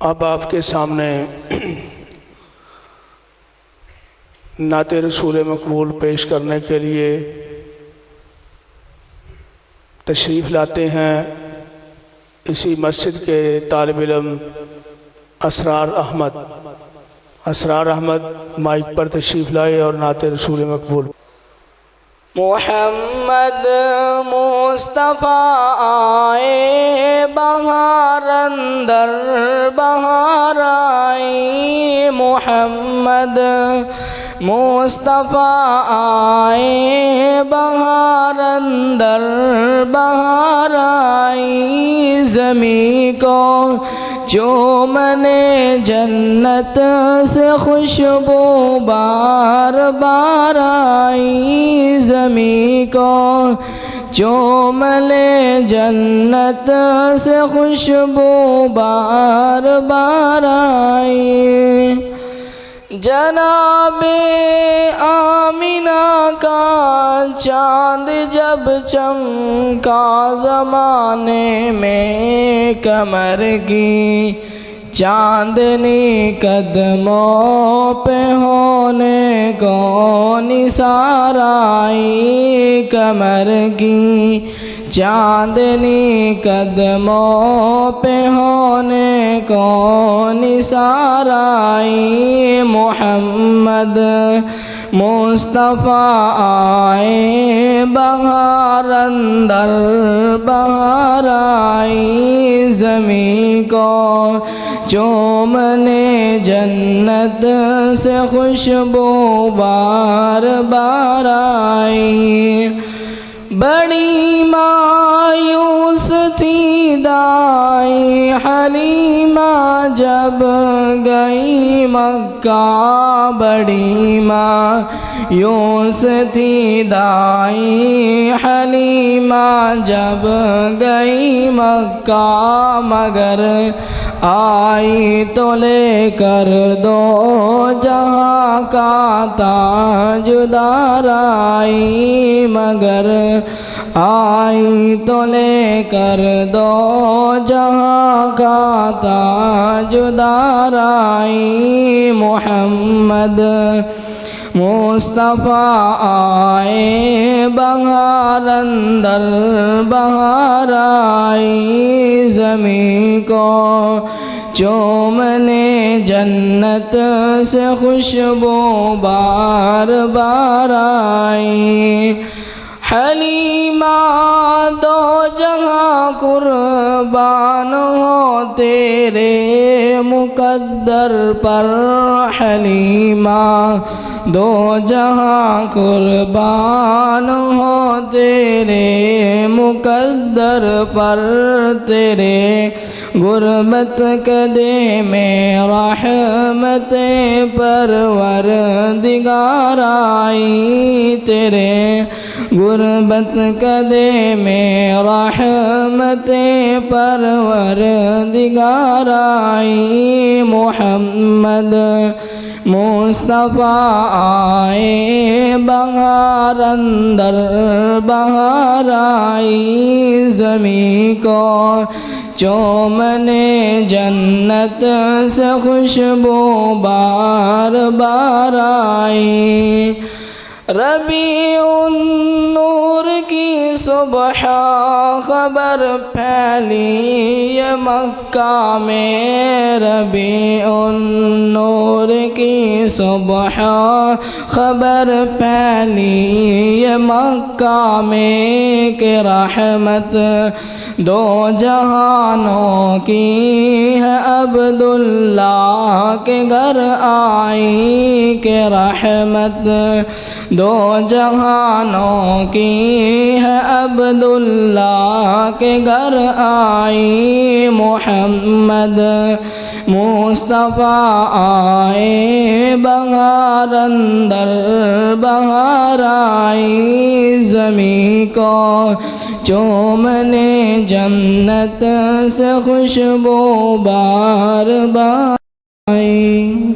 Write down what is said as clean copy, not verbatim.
اب آپ کے سامنے نعت رسول مقبول پیش کرنے کے لیے تشریف لاتے ہیں اسی مسجد کے طالب علم اسرار احمد مائک پر تشریف لائے اور نعت رسول مقبول۔ محمد مصطفیٰ آئے بہار اندر بہار آئی، محمد مصطفیٰ آئے بہار اندر بہار آئی، زمین کو چومنے جنت سے خوشبو بار بار آئی، زمین کو چومنے جنت سے خوشبو بار بار آئی، جناب آمینہ کا چاند جب چمکا زمانے میں کمر کی چاندنی قدموں پہ ہونے کو نثار آئی، کمر کی چاندنی قدموں پہ ہونے کو نثار آئی، محمد مصطفیٰ آئے بہار اندر بہار آئی، زمین کو چومنے جنت سے خوشبو بار بار آئی، بڑی مایوس تھی دائی حلیمہ جب گئی مکہ، بڑی مایوس تھی دائی حلیمہ جب گئی مکہ، مگر آئی تو لے کر دو جہاں کا تاجدار آئی، مگر آئی تو لے کر دو جہاں کا تاجدار آئی، محمد مصطفیٰ آئے بہار اندر بہار آئی، زمین کو چومنے جنت سے خوشبو بار بار آئی، حلیمہ دو جہاں قربان ہو تیرے مقدر پر، حلیمہ دو جہاں قربان ہو تیرے مقدر پر، تیرے غربت قدے میں رحمت پروردگار آئی، تیرے غربت قدے میں رحمت پروردگار آئی، محمد مصطفیٰ آئے بہار اندر بہار آئی، زمین کو چومنے جنت سے خوشبو بار بار آئی، ربیع النور کی صبح خبر پھیلی یہ مکہ میں، ربیع النور کی صبح خبر پھیلی یہ مکہ میں، کہ رحمت دو جہانوں کی ہے عبداللہ کے گھر آئی، کہ رحمت دو جہانوں کی ہے عبداللہ کے گھر آئی، محمد مصطفیٰ آئے بہار اندر بہار آئی، زمین کو چومنے جنت سے خوشبو بار بار آئی۔